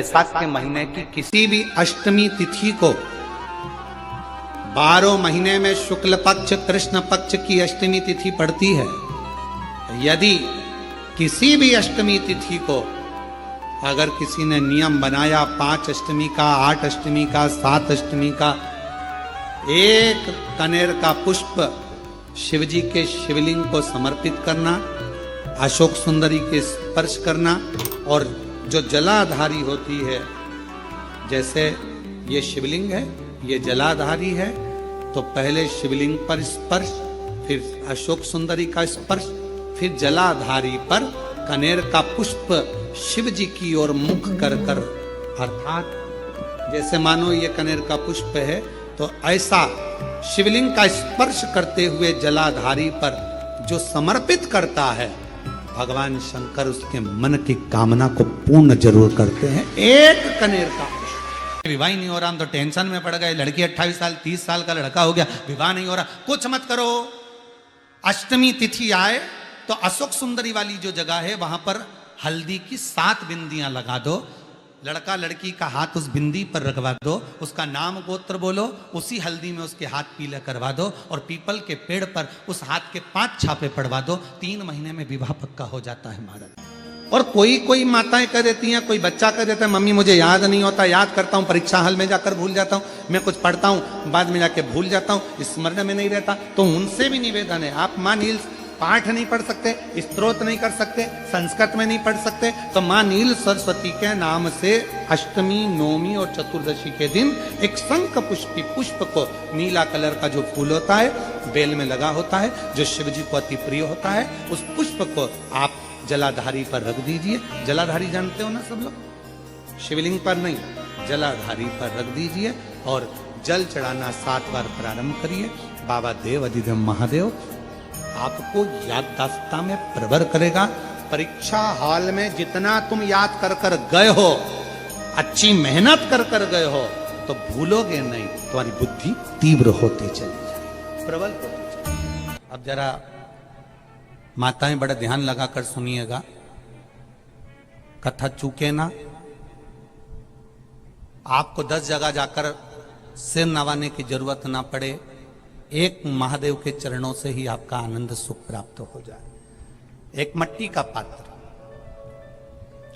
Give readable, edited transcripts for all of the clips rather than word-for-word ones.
बैसाख के महीने की किसी भी अष्टमी तिथि को 12 महीने में शुक्ल पक्ष कृष्ण पक्ष की अष्टमी तिथि पड़ती है। यदि किसी भी अष्टमी तिथि को अगर किसी ने नियम बनाया 5 अष्टमी का, 8 अष्टमी का, 7 अष्टमी का, एक कनेर का पुष्प शिवजी के शिवलिंग को समर्पित करना, अशोक सुंदरी के स्पर्श करना, और जो जलाधारी होती है, जैसे ये शिवलिंग है, ये जलाधारी है, तो पहले शिवलिंग पर स्पर्श, फिर अशोक सुंदरी का स्पर्श, फिर जलाधारी पर कनेर का पुष्प शिव जी की ओर मुख कर कर, अर्थात जैसे मानो ये कनेर का पुष्प है, तो ऐसा शिवलिंग का स्पर्श करते हुए जलाधारी पर जो समर्पित करता है, भगवान शंकर उसके मन की कामना को पूर्ण जरूर करते हैं। एक कनेर का पुष्प। विवाह नहीं हो रहा, हम तो टेंशन में पड़ गए, लड़की 28 साल 30 साल का लड़का हो गया, विवाह नहीं हो रहा, कुछ मत करो। अष्टमी तिथि आए तो अशोक सुंदरी वाली जो जगह है वहां पर हल्दी की 7 बिंदियां लगा दो, लड़का लड़की का हाथ उस बिंदी पर रखवा दो, उसका नाम गोत्र बोलो, उसी हल्दी में उसके हाथ पीले करवा दो, और पीपल के पेड़ पर उस हाथ के 5 छापे पड़वा दो। 3 महीने में विवाह पक्का हो जाता है महाराज। और कोई माताएं कह देती हैं, कोई बच्चा कह देता है, मम्मी मुझे याद नहीं होता, याद करता हूँ परीक्षा हॉल में जाकर भूल जाता हूँ, मैं कुछ पढ़ता हूँ बाद में जाके भूल जाता हूँ, स्मरण में नहीं रहता। तो उनसे भी निवेदन है, आप माँ नील पाठ नहीं पढ़ सकते, स्तोत्र नहीं कर सकते, संस्कृत में नहीं पढ़ सकते, तो मां नील सरस्वती के नाम से अष्टमी, नवमी और चतुर्दशी के दिन एक शंख पुष्पी पुष्प को, नीला कलर का जो फूल होता है बेल में लगा होता है, जो शिव जी को अति प्रिय होता है, उस पुष्प को आप जलाधारी पर रख दीजिए। जलाधारी जानते हो ना सब लोग, शिवलिंग पर नहीं, जलाधारी पर रख दीजिए और जल चढ़ाना 7 बार प्रारंभ करिए। बाबा देव अधिदेव महादेव आपको याददाश्तता में प्रवर करेगा। परीक्षा हॉल में जितना तुम याद कर कर गए हो, अच्छी मेहनत कर कर गए हो, तो भूलोगे नहीं, तुम्हारी बुद्धि तीव्र होती चली जाए, प्रबल होती चली। अब जरा माताएं बड़ा ध्यान लगाकर सुनिएगा, कथा चूके ना। आपको 10 जगह जाकर सिर नवाने की जरूरत ना पड़े, एक महादेव के चरणों से ही आपका आनंद सुख प्राप्त हो जाए। एक मट्टी का पात्र,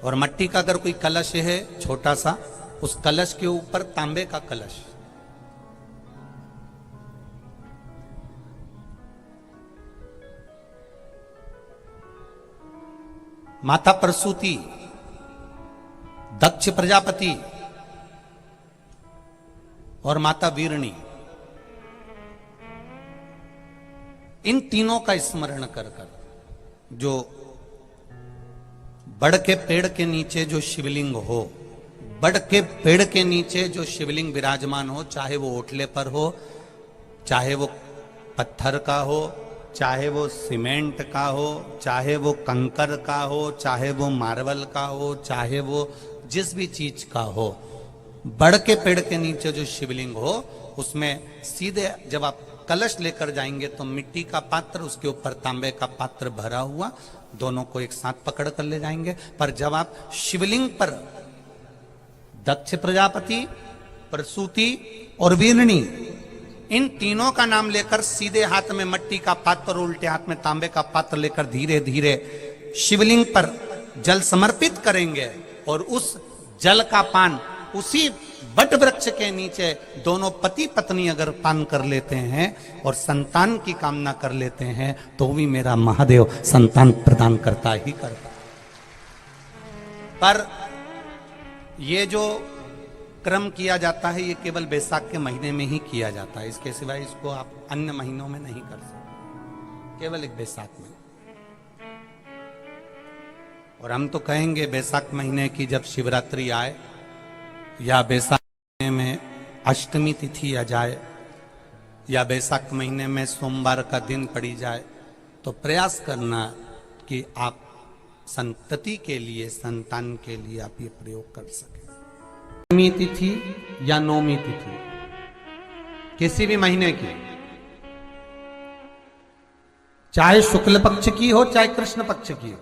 और मट्टी का अगर कोई कलश है छोटा सा, उस कलश के ऊपर तांबे का कलश, माता प्रसूति, दक्ष प्रजापति और माता वीरणी, इन तीनों का स्मरण कर कर, जो बड़ के पेड़ के नीचे जो शिवलिंग हो, बड़ के पेड़ के नीचे जो शिवलिंग विराजमान हो, चाहे वो ओटले पर हो, चाहे वो पत्थर का हो, चाहे वो सीमेंट का हो, चाहे वो कंकर का हो, चाहे वो मार्बल का हो, चाहे वो जिस भी चीज का हो, बड़ के पेड़ के नीचे जो शिवलिंग हो, उसमें सीधे जब आप कलश लेकर जाएंगे तो मिट्टी का पात्र, उसके ऊपर तांबे का पात्र भरा हुआ, दोनों को एक साथ पकड़ कर ले जाएंगे। पर जब आप शिवलिंग पर दक्ष प्रजापति, प्रसूति और वीरणी, इन तीनों का नाम लेकर सीधे हाथ में मट्टी का पात्र और उल्टे हाथ में तांबे का पात्र लेकर धीरे धीरे शिवलिंग पर जल समर्पित करेंगे, और उस जल का पान उसी बट वृक्ष के नीचे दोनों पति पत्नी अगर पान कर लेते हैं और संतान की कामना कर लेते हैं, तो भी मेरा महादेव संतान प्रदान करता ही करता। पर ये जो क्रम किया जाता है, ये केवल बैसाख के महीने में ही किया जाता है, इसके सिवाय इसको आप अन्य महीनों में नहीं कर सकते, केवल एक बैसाख में। और हम तो कहेंगे बैसाख महीने की जब शिवरात्रि आए, या बैसाख महीने में अष्टमी तिथि आ जाए, या बैसाख महीने में सोमवार का दिन पड़ी जाए, तो प्रयास करना कि आप संतति के लिए, संतान के लिए आप ये प्रयोग कर सकें। अष्टमी तिथि या नवमी तिथि किसी भी महीने की, चाहे शुक्ल पक्ष की हो चाहे कृष्ण पक्ष की हो,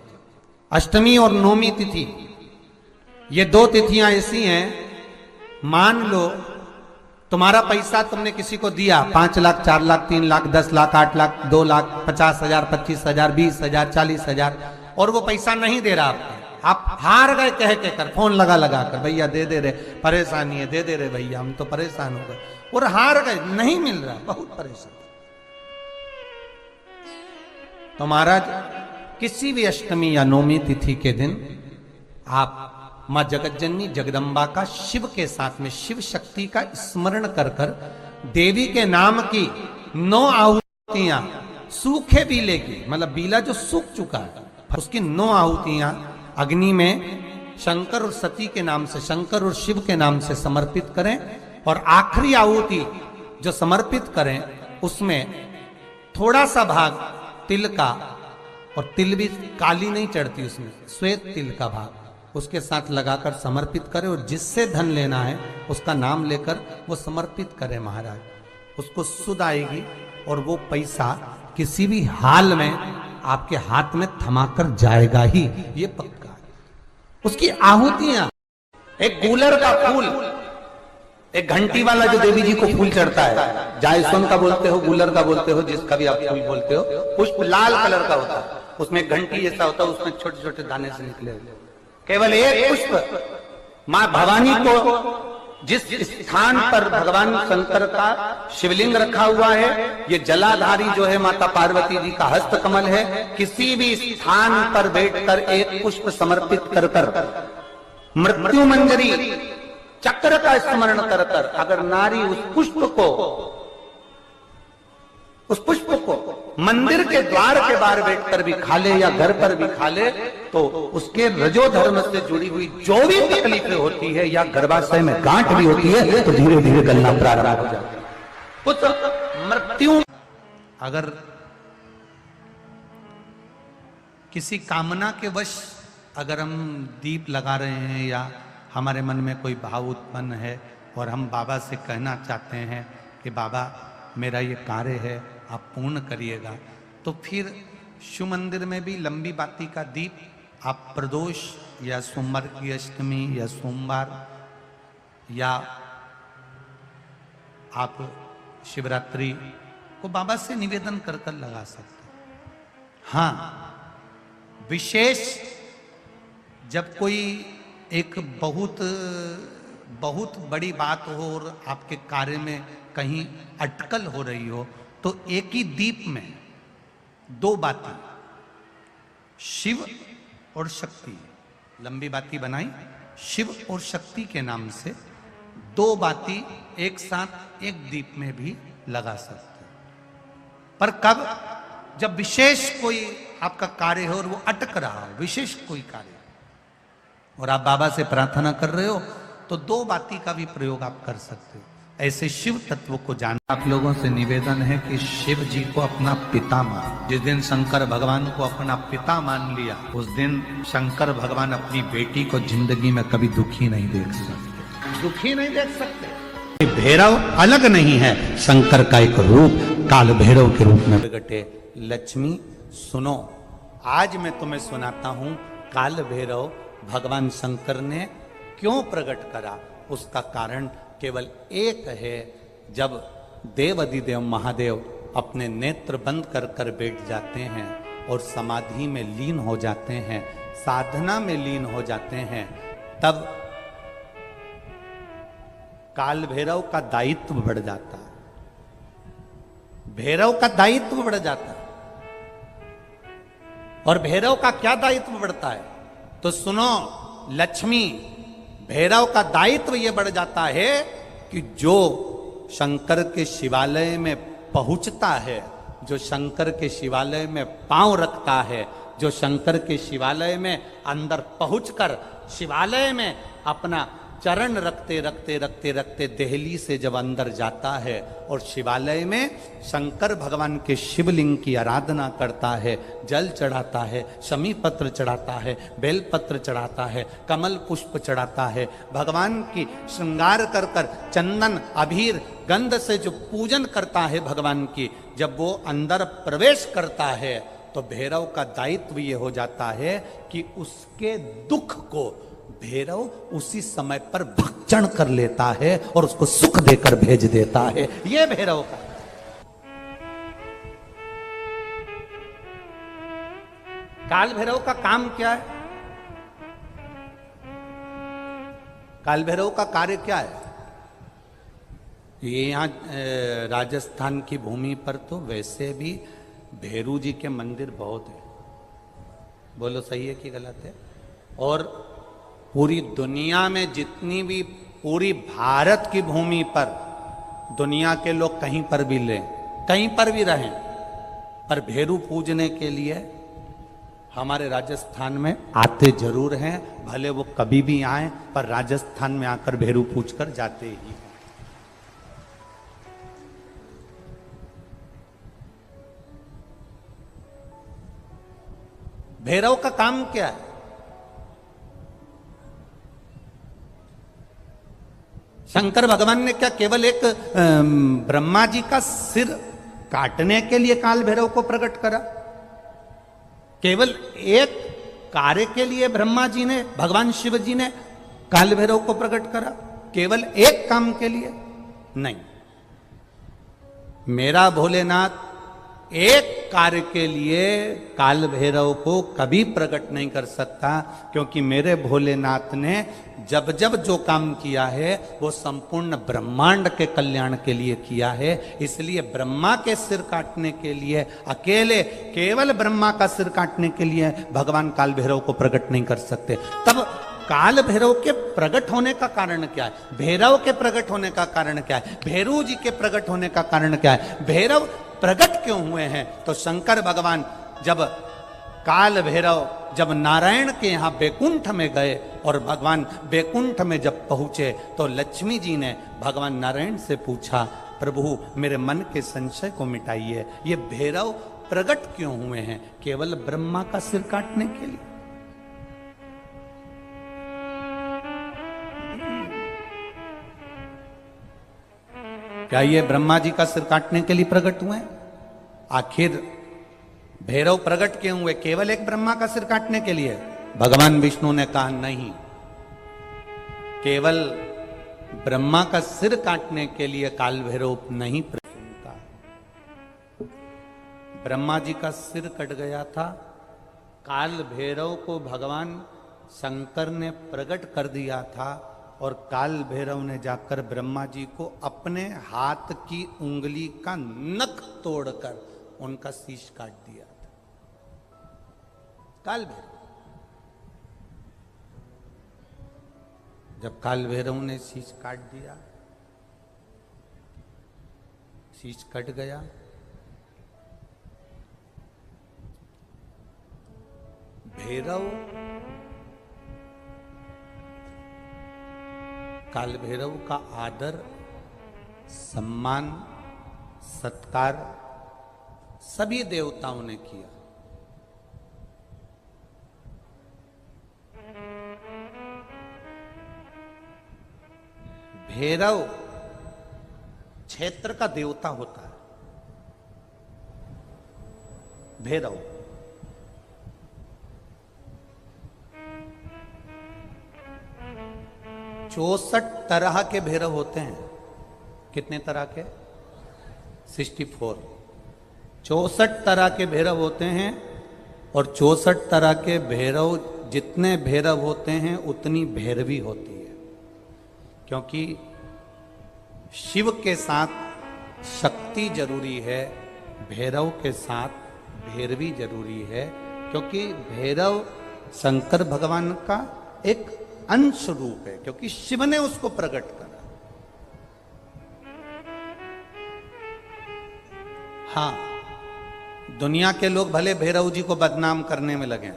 अष्टमी और नवमी तिथि ये दो तिथियां ऐसी हैं, मान लो तुम्हारा पैसा तुमने किसी को दिया, 5 लाख, 4 लाख, 3 लाख, 10 लाख, 8 लाख, 2 लाख, 50,000, 25,000, 20,000, 40,000, और वो पैसा नहीं दे रहा आपको, आप हार गए कह के कर, फोन लगा लगा कर, भैया दे दे रहे, परेशानी है, दे दे रहे भैया, हम तो परेशान हो गए, और हार गए, नहीं मिल रहा, बहुत परेशान। तो महाराज किसी भी अष्टमी या नवमी तिथि के दिन आप मां जगतजननी जगदम्बा का शिव के साथ में, शिव शक्ति का स्मरण कर कर देवी के नाम की 9 आहुतियां, सूखे बीले की, मतलब बीला जो सूख चुका है उसकी 9 आहुतियां अग्नि में शंकर और सती के नाम से, शंकर और शिव के नाम से समर्पित करें, और आखिरी आहुति जो समर्पित करें उसमें थोड़ा सा भाग तिल का, और तिल भी काली नहीं चढ़ती उसमें, श्वेत तिल का भाग उसके साथ लगाकर समर्पित करें, और जिससे धन लेना है उसका नाम लेकर वो समर्पित करें महाराज, उसको सुध आएगी, और वो पैसा किसी भी हाल में आपके हाथ में थमाकर जाएगा ही, ये पक्का है। उसकी आहुतियां, एक गूलर का फूल, एक घंटी वाला जो देवी जी को फूल चढ़ता है, जायसवन का बोलते हो, गूलर का बोलते हो, जिसका भी आप फूल बोलते हो, पुष्प लाल कलर का होता है, उसमें घंटी जैसा होता है, उसमें छोटे छोटे दाने से निकले हुए, केवल एक पुष्प मां भवानी को, जिस स्थान पर भगवान शंकर का शिवलिंग रखा हुआ है, ये जलाधारी जो है माता पार्वती जी का हस्त कमल है, किसी भी स्थान पर बैठकर एक पुष्प समर्पित कर कर, मृत्यु मंजरी चक्र का स्मरण कर कर, अगर नारी उस पुष्प को मंदिर के द्वार के बाहर बैठकर भी खा ले या घर पर भी खा ले, तो उसके रजो धर्म से जुड़ी हुई जो भी तकलीफें होती है या गर्भाशय में गांठ भी होती है, तो धीरे धीरे गलना प्रारंभ हो जाता है। उस मृत्यु, अगर किसी कामना के वश अगर हम दीप लगा रहे हैं, या हमारे मन में कोई भाव उत्पन्न है और हम बाबा से कहना चाहते हैं कि बाबा मेरा ये कार्य है, आप पूर्ण करिएगा, तो फिर शिव मंदिर में भी लंबी बाती का दीप आप प्रदोष या सोमवार की अष्टमी या सोमवार, या आप शिवरात्रि को बाबा से निवेदन कर कर लगा सकते हैं। हाँ, विशेष जब कोई एक बहुत बड़ी बात हो और आपके कार्य में कहीं अटकल हो रही हो, तो एक ही दीप में 2 बाती, शिव और शक्ति, लंबी बाती बनाई, शिव और शक्ति के नाम से 2 बाती एक साथ एक दीप में भी लगा सकते हैं। पर कब? जब विशेष कोई आपका कार्य हो और वो अटक रहा हो, विशेष कोई कार्य, और आप बाबा से प्रार्थना कर रहे हो, तो 2 बाती का भी प्रयोग आप कर सकते हो। ऐसे शिव तत्व को जान, आप लोगों से निवेदन है कि शिव जी को अपना पिता मान। जिस दिन शंकर भगवान को अपना पिता मान लिया, उस दिन शंकर भगवान अपनी बेटी को जिंदगी में कभी दुखी नहीं देख सकते, दुखी नहीं देख सकते। भैरव अलग नहीं है, शंकर का एक रूप काल भैरव के रूप में प्रगटे। लक्ष्मी सुनो, आज मैं तुम्हें सुनाता हूं काल भैरव भगवान शंकर ने क्यों प्रकट करा। उसका कारण केवल एक है, जब देव अधिदेव महादेव अपने नेत्र बंद कर कर बैठ जाते हैं और समाधि में लीन हो जाते हैं, साधना में लीन हो जाते हैं, तब काल भैरव का दायित्व बढ़ जाता है, भैरव का दायित्व बढ़ जाता है। और भैरव का क्या दायित्व बढ़ता है? तो सुनो लक्ष्मी, भैरव का दायित्व यह बढ़ जाता है कि जो शंकर के शिवालय में पहुंचता है, जो शंकर के शिवालय में पांव रखता है, जो शंकर के शिवालय में अंदर पहुंचकर शिवालय में अपना चरण रखते रखते रखते रखते देहली से जब अंदर जाता है और शिवालय में शंकर भगवान के शिवलिंग की आराधना करता है, जल चढ़ाता है, शमी पत्र चढ़ाता है, बेल पत्र चढ़ाता है, कमल पुष्प चढ़ाता है, भगवान की श्रृंगार कर कर चंदन अबीर गंध से जो पूजन करता है भगवान की, जब वो अंदर प्रवेश करता है तो भैरव का दायित्व ये हो जाता है कि उसके दुख को भैरव उसी समय पर भक्षण कर लेता है और उसको सुख देकर भेज देता है। यह भैरव का काल भैरव का काम क्या है? काल भैरव का कार्य क्या है? ये यहां राजस्थान की भूमि पर तो वैसे भी भैरू जी के मंदिर बहुत है। बोलो सही है कि गलत है? और पूरी दुनिया में जितनी भी, पूरी भारत की भूमि पर दुनिया के लोग कहीं पर भी लें, कहीं पर भी रहें, पर भैरू पूजने के लिए हमारे राजस्थान में आते जरूर हैं। भले वो कभी भी आए, पर राजस्थान में आकर भैरू पूज कर जाते ही हैं। भैरव का काम क्या है? शंकर भगवान ने क्या केवल एक ब्रह्मा जी का सिर काटने के लिए काल भैरव को प्रकट करा? केवल एक कार्य के लिए ब्रह्मा जी ने, भगवान शिव जी ने काल भैरव को प्रकट करा? केवल एक काम के लिए? नहीं, मेरा भोलेनाथ एक कार्य के लिए काल भैरव को कभी प्रकट नहीं कर सकता, क्योंकि मेरे भोलेनाथ ने जब जब जो काम किया है वो संपूर्ण ब्रह्मांड के कल्याण के लिए किया है। इसलिए ब्रह्मा के सिर काटने के लिए, अकेले केवल ब्रह्मा का सिर काटने के लिए भगवान काल भैरव को प्रकट नहीं कर सकते। तब काल भैरव के प्रकट होने का कारण क्या है? भैरव के प्रकट होने का कारण क्या है? भैरू जी के प्रकट होने का कारण क्या है? भैरव प्रकट क्यों हुए हैं? तो शंकर भगवान जब काल भैरव जब नारायण के यहां बैकुंठ में गए और भगवान बैकुंठ में जब पहुंचे तो लक्ष्मी जी ने भगवान नारायण से पूछा, प्रभु मेरे मन के संशय को मिटाइए, ये भैरव प्रकट क्यों हुए हैं? केवल ब्रह्मा का सिर काटने के लिए? क्या ये ब्रह्मा जी का सिर काटने के लिए प्रकट हुए? आखिर भैरव प्रकट क्यों हुए? केवल एक ब्रह्मा का सिर काटने के लिए? भगवान विष्णु ने कहा नहीं, केवल ब्रह्मा का सिर काटने के लिए काल भैरव नहीं प्रकट होता। ब्रह्मा जी का सिर कट गया था, काल भैरव को भगवान शंकर ने प्रकट कर दिया था और काल भैरव ने जाकर ब्रह्मा जी को अपने हाथ की उंगली का नख तोड़कर उनका शीश काट दिया था। काल भैरव, जब काल भैरव ने शीश काट दिया, शीश कट गया, भैरव काल भैरव का आदर, सम्मान, सत्कार सभी देवताओं ने किया। भैरव क्षेत्र का देवता होता है। भैरव 64 तरह के भैरव होते हैं। कितने तरह के? 64। 64 तरह के भैरव होते हैं और 64 तरह के भैरव, जितने भैरव होते हैं उतनी भैरवी होती है, क्योंकि शिव के साथ शक्ति जरूरी है, भैरव के साथ भैरवी जरूरी है, क्योंकि भैरव शंकर भगवान का एक अंश रूप है, क्योंकि शिव ने उसको प्रकट करा। हाँ, दुनिया के लोग भले भैरव जी को बदनाम करने में लगे,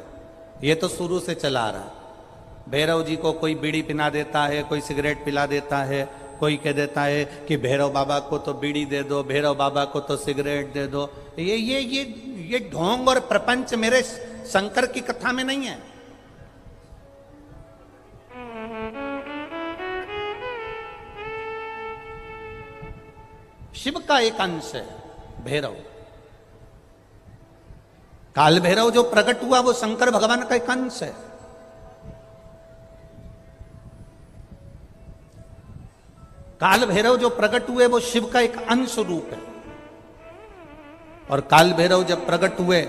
ये तो शुरू से चला आ रहा है। भैरव जी को कोई बीड़ी पिला देता है, कोई सिगरेट पिला देता है, कोई कह देता है कि भैरव बाबा को तो बीड़ी दे दो, भैरव बाबा को तो सिगरेट दे दो। ये ढोंग और प्रपंच मेरे शंकर की कथा में नहीं है। शिव का एक अंश है भैरव। काल भैरव जो प्रकट हुआ वो शंकर भगवान का एक अंश है। काल भैरव जो प्रकट हुए वो शिव का एक अंश रूप है। और काल भैरव जब प्रकट हुए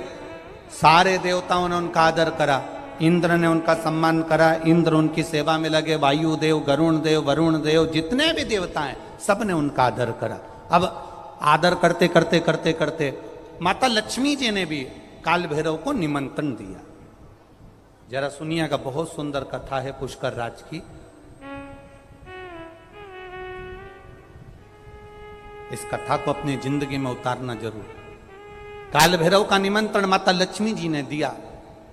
सारे देवताओं ने उनका आदर करा, इंद्र ने उनका सम्मान करा, इंद्र उनकी सेवा में लगे, वायु देव, गरुण देव, वरुण देव, जितने भी देवता हैं सब ने उनका आदर करा। अब आदर करते करते करते करते माता लक्ष्मी जी ने भी काल भैरव को निमंत्रण दिया। जरा सुनिएगा, बहुत सुंदर कथा है पुष्कर राज की। इस कथा को अपनी जिंदगी में उतारना जरूर। काल भैरव का निमंत्रण माता लक्ष्मी जी ने दिया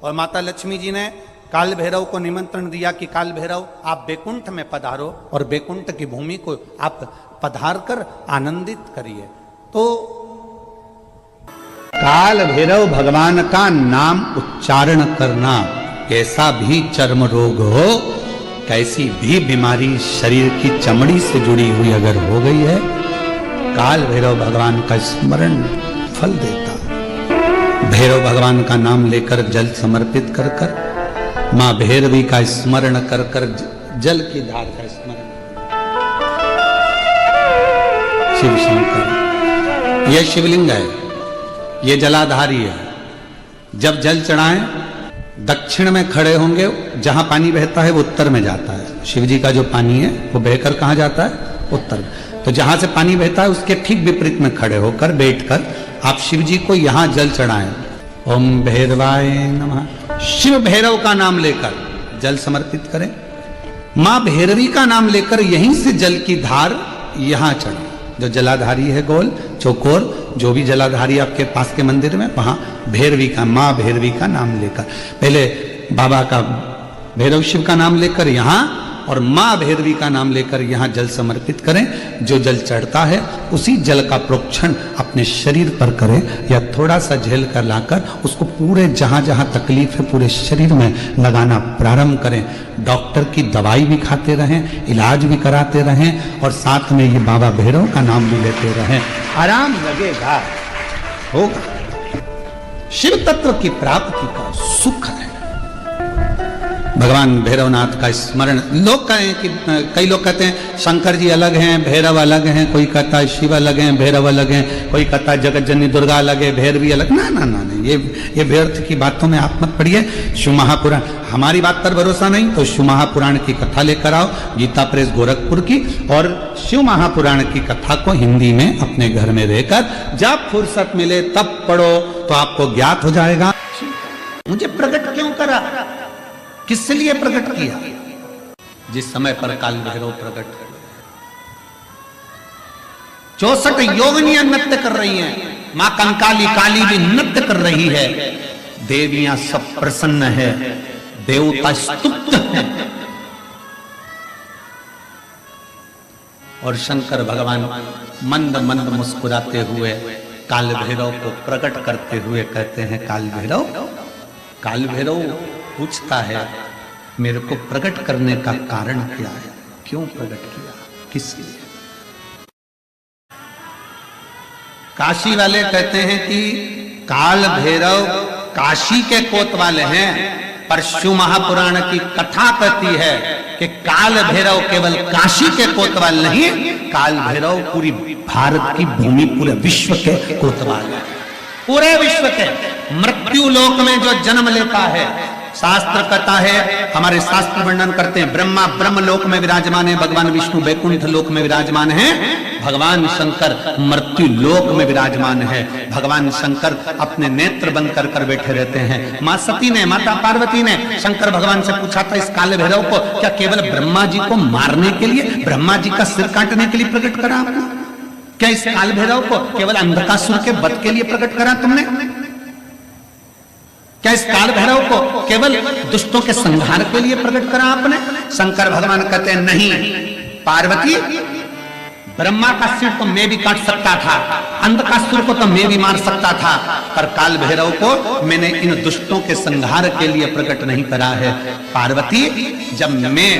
और माता लक्ष्मी जी ने काल भैरव को निमंत्रण दिया कि काल भैरव आप बैकुंठ में पधारो और बैकुंठ की भूमि को आप पधार कर आनंदित करिए। तो काल भैरव भगवान का नाम उच्चारण करना, कैसा भी चर्म रोग हो, कैसी भी बीमारी शरीर की चमड़ी से जुड़ी हुई अगर हो गई है, काल भैरव भगवान का स्मरण फल देता। भैरव भगवान का नाम लेकर जल समर्पित कर कर, मां भैरवी का स्मरण कर कर जल की धार का स्मरण। शिव शंकर, यह शिवलिंग है, यह जलाधारी है। जब जल चढ़ाएं दक्षिण में खड़े होंगे, जहां पानी बहता है वो उत्तर में जाता है। शिव जी का जो पानी है वो बहकर कहां जाता है? उत्तर में। तो जहां से पानी बहता है उसके ठीक विपरीत में खड़े होकर बैठकर आप शिव जी को यहां जल चढ़ाएं। ओम भैरवाय नमः, शिव भैरव का नाम लेकर जल समर्पित करें। मां भैरवी का नाम लेकर यहीं से जल की धार यहां चढ़े। जो जलाधारी है गोल चौकोर, जो भी जलाधारी आपके पास के मंदिर में, वहां भैरवी का, मां भैरवी का नाम लेकर, पहले बाबा का भैरव शिव का नाम लेकर यहां और मां भैरवी का नाम लेकर यहां जल समर्पित करें। जो जल चढ़ता है उसी जल का प्रोक्षण अपने शरीर पर करें या थोड़ा सा झेल कर लाकर उसको पूरे जहां जहां तकलीफ है पूरे शरीर में लगाना प्रारंभ करें। डॉक्टर की दवाई भी खाते रहें, इलाज भी कराते रहें और साथ में ये बाबा भैरव का नाम भी लेते रहें। आराम लगेगा, होगा। शिव तत्व की प्राप्ति का सुख है। भगवान भैरवनाथ का स्मरण। लोग कहें कि कई लोग कहते हैं शंकर जी अलग हैं, भैरव अलग हैं, कोई कहता है शिव अलग हैं, भैरव अलग हैं, कोई कहता है जगत जननी दुर्गा अलग है, भैरवी अलग। ना ना ना, ये व्यर्थ की बातों में आप मत पड़िए। शिव महापुराण, हमारी बात पर भरोसा नहीं तो शिव महापुराण की कथा लेकर आओ, गीता प्रेस गोरखपुर की, और शिव महापुराण की कथा को हिंदी में अपने घर में रहकर जब फुर्सत मिले तब पढ़ो तो आपको ज्ञात हो जाएगा मुझे प्रकट क्यों करा, किस लिए प्रकट किया। जिस समय पर काल भैरव प्रकट, 64 योगिनियां नृत्य कर रही हैं, मां कंकाली काली भी नृत्य कर रही है, देवियां सब प्रसन्न है, देवता स्तुप्त है। और शंकर भगवान मंद मंद मुस्कुराते हुए काल भैरव को प्रकट करते हुए कहते हैं, काल भैरव पूछता है मेरे को प्रकट करने का कारण क्या है, क्यों प्रकट किया, किस लिए। काशी वाले कहते हैं कि काल भैरव काशी के कोत वाले हैं, पर शिव महापुराण की कथा कहती है कि काल भैरव केवल काशी के कोतवाल नहीं, काल भैरव पूरी भारत की भूमि, पूरे विश्व के कोतवाल है। पूरे विश्व के मृत्यु लोक में जो जन्म लेता है, शास्त्र कहता है, हमारे शास्त्र वर्णन करते हैं, ब्रह्मा ब्रह्म लोक में विराजमान है, भगवान विष्णु बैकुंठ लोक में विराजमान है, भगवान शंकर मृत्यु लोक में विराजमान है। भगवान शंकर अपने नेत्र बंद कर कर बैठे रहते हैं। मां सती ने, माता पार्वती ने शंकर भगवान से पूछा था इस काले भैरव को क्या केवल ब्रह्मा जी को मारने के लिए, ब्रह्मा जी का सिर काटने के लिए प्रकट करा आपने? क्या इस काल भैरव को केवल अंधकासुर के वध के लिए प्रकट करा तुमने? क्या इस काल भैरव को केवल दुष्टों के संहार के लिए प्रकट करा आपने? शंकर भगवान कहते हैं नहीं पार्वती, ब्रह्मा का सिर तो मैं भी काट सकता था, अंधकासुर को तो मैं भी मार सकता था, पर काल भैरव को मैंने इन दुष्टों के संहार के लिए प्रकट नहीं करा है। पार्वती, जब मैं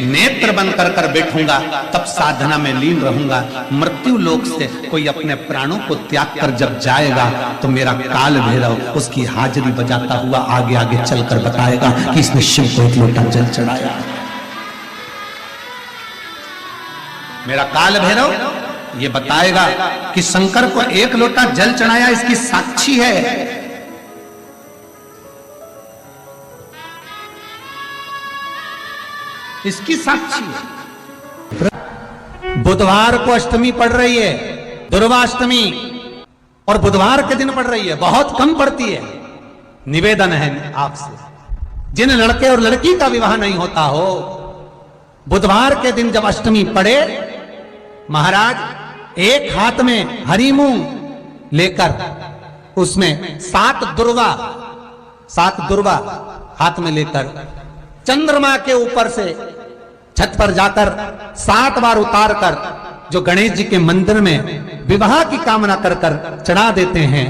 नेत्र बंद कर कर बैठूंगा तब साधना में लीन रहूंगा, मृत्यु लोक से कोई अपने प्राणों को त्याग कर जब जाएगा तो मेरा काल भैरव उसकी हाजिरी बजाता हुआ आगे आगे चलकर बताएगा कि इसने शिव को एक लोटा जल चढ़ाया। मेरा काल भैरव ये बताएगा कि शंकर को एक लोटा जल चढ़ाया इसकी साक्षी है। इसकी साक्षी है। बुधवार को अष्टमी पड़ रही है, दुर्वाष्टमी, और बुधवार के दिन पड़ रही है, बहुत कम पड़ती है। निवेदन है आपसे, जिन लड़के और लड़की का विवाह नहीं होता हो, बुधवार के दिन जब अष्टमी पड़े, महाराज एक हाथ में हरी मूंग लेकर उसमें 7 दुर्वा हाथ में लेकर चंद्रमा के ऊपर से छत पर जाकर 7 बार उतार कर जो गणेश जी के मंदिर में विवाह की कामना कर कर चढ़ा देते हैं,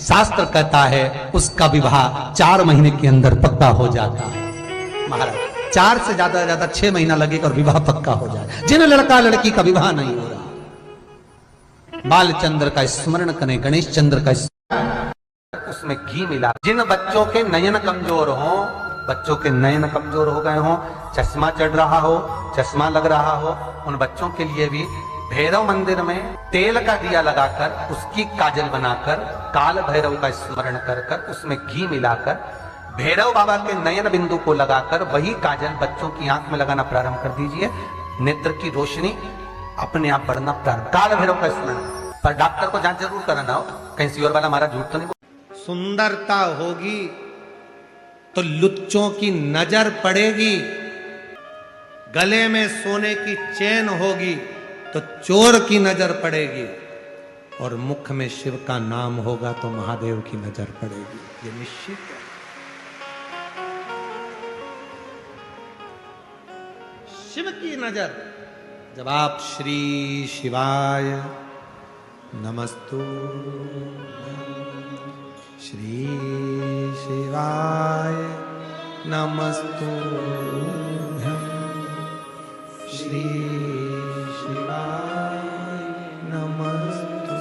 शास्त्र कहता है उसका विवाह 4 महीने के अंदर पक्का हो जाता है। महाराज 4 से ज्यादा 6 महीना लगेगा और विवाह पक्का हो जाए। जिन लड़का लड़की का विवाह नहीं हो रहा, बालचंद्र का स्मरण करें, गणेश चंद्र का उसमें घी मिला। जिन बच्चों के नयन कमजोर हो, बच्चों के नयन कमजोर हो गए हो, चश्मा चढ़ रहा हो, चश्मा लग रहा हो, उन बच्चों के लिए भी भैरव मंदिर में तेल का दिया लगाकर उसकी काजल बनाकर काल भैरव का स्मरण कर कर उसमें घी मिलाकर भैरव बाबा के नयन बिंदु को लगाकर वही काजल बच्चों की आंख में लगाना प्रारंभ कर दीजिए। नेत्र की रोशनी अपने आप बढ़ना प्रारंभ। काल भैरव का स्मरण, पर डॉक्टर को जांच जरूर कराना हो, कहीं सीवर वाला हमारा झूठ तो नहीं। सुंदरता होगी तो लुच्चों की नजर पड़ेगी, गले में सोने की चेन होगी तो चोर की नजर पड़ेगी, और मुख में शिव का नाम होगा तो महादेव की नजर पड़ेगी। ये निश्चित है। शिव की नजर, जब आप श्री शिवाय नमस्तु, श्री शिवाय नमस्तु, श्री शिवाय नमस्तु,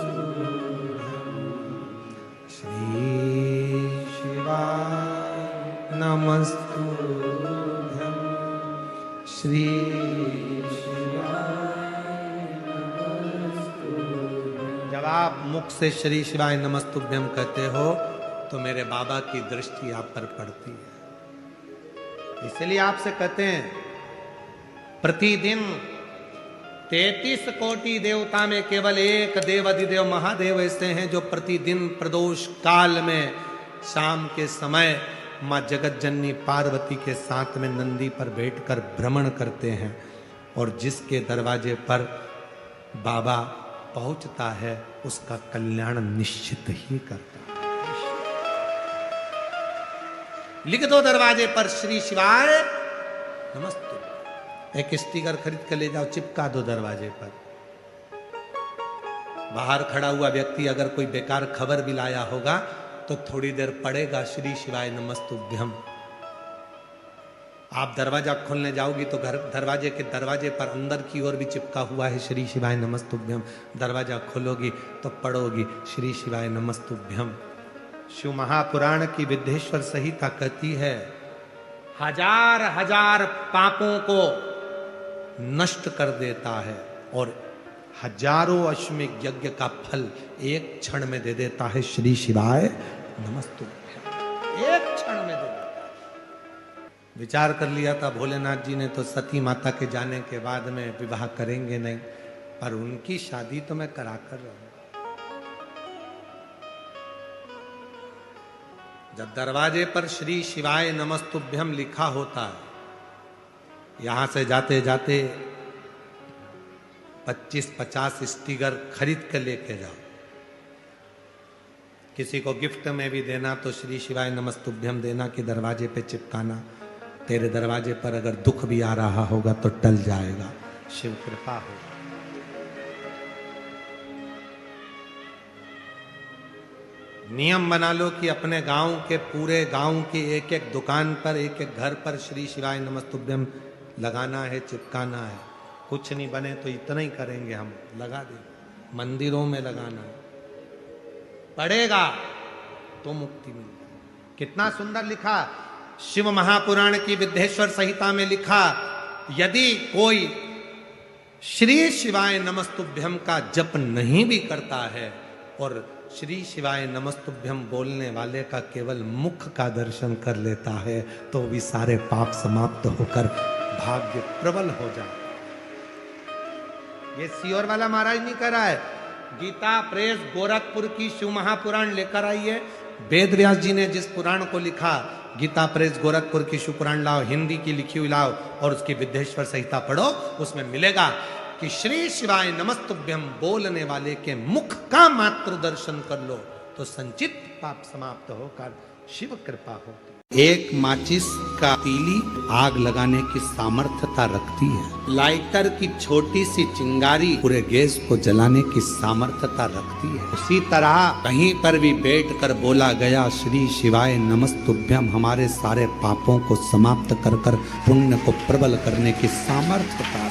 श्री शिवाय नमस्तु, श्री जब आप मुख से श्री शिवाय नमस्तुभ्यम कहते हो तो मेरे बाबा की दृष्टि आप पर पड़ती है। इसलिए आपसे कहते हैं प्रतिदिन 33 कोटि देवता में केवल एक देव अधिदेव महादेव ऐसे हैं जो प्रतिदिन प्रदोष काल में शाम के समय मां जगत जननी पार्वती के साथ में नंदी पर बैठकर भ्रमण करते हैं, और जिसके दरवाजे पर बाबा पहुंचता है उसका कल्याण निश्चित ही करता है। लिख दो दरवाजे पर श्री शिवाय नमस्तु। एक स्टिकर खरीद कर ले जाओ, चिपका दो दरवाजे पर। बाहर खड़ा हुआ व्यक्ति अगर कोई बेकार खबर भी लाया होगा तो थोड़ी देर पड़ेगा श्री शिवाय नमस्तुभ्यम। आप दरवाजा खोलने जाओगी तो घर दरवाजे के दरवाजे पर अंदर की ओर भी चिपका हुआ है श्री शिवाय नमस्तुभ्यम। दरवाजा खोलोगी तो पढ़ोगी श्री शिवाय नमस्तुभ्यम। शिव महापुराण की विद्येश्वर संहिता कहती है 1000 पापों को नष्ट कर देता है और हजारों अश्वमेध यज्ञ का फल एक क्षण में दे देता है श्री शिवाय नमस्तुभ्यम। एक क्षण में दे देता है। विचार कर लिया था भोलेनाथ जी ने तो सती माता के जाने के बाद में विवाह करेंगे नहीं, पर उनकी शादी तो मैं करा कर रहूंगा। जब दरवाजे पर श्री शिवाय नमस्तुभ्यम लिखा होता है, यहां से जाते जाते 25-50 स्टिकर खरीद कर लेके जाओ। किसी को गिफ्ट में भी देना तो श्री शिवाय नमस्तुभ्यम देना कि दरवाजे पे चिपकाना। तेरे दरवाजे पर अगर दुख भी आ रहा होगा तो टल जाएगा, शिव कृपा होगा। नियम बना लो कि अपने गांव के पूरे गांव की एक एक दुकान पर एक एक घर पर श्री शिवाय नमस्तुभ्यम लगाना है, चिपकाना है। कुछ नहीं बने तो इतना ही करेंगे, हम लगा दें। मंदिरों में लगाना है, पड़ेगा तो मुक्ति मिलेगी। कितना सुंदर लिखा शिव महापुराण की विद्येश्वर संहिता में लिखा, यदि कोई श्री शिवाय नमस्तुभ्यम का जप नहीं भी करता है और श्री शिवाय नमस्तुभ्यम बोलने वाले का केवल मुख का दर्शन कर लेता है तो भी सारे पाप समाप्त होकर भाग्य प्रबल हो जाए। ये सीहोर वाला महाराज नहीं कर रहा है। गीता प्रेस गोरखपुर की शिव महापुराण लेकर आई है। वेद व्यास जी ने जिस पुराण को लिखा, गीता प्रेस गोरखपुर की शिव पुराण लाओ, हिंदी की लिखी हुई लाओ और उसकी विद्येश्वर संहिता पढ़ो, उसमें मिलेगा कि श्री शिवाय नमस्तुभ्यम बोलने वाले के मुख का मात्र दर्शन कर लो तो संचित पाप समाप्त होकर शिव कृपा होती। एक माचिस का तीली आग लगाने की सामर्थ्यता रखती है। लाइटर की छोटी सी चिंगारी पूरे गैस को जलाने की सामर्थ्यता रखती है। उसी तरह कहीं पर भी बैठकर बोला गया श्री शिवाय नमस्तुभ्यम हमारे सारे पापों को समाप्त कर पुण्य को प्रबल करने की सामर्थ्यता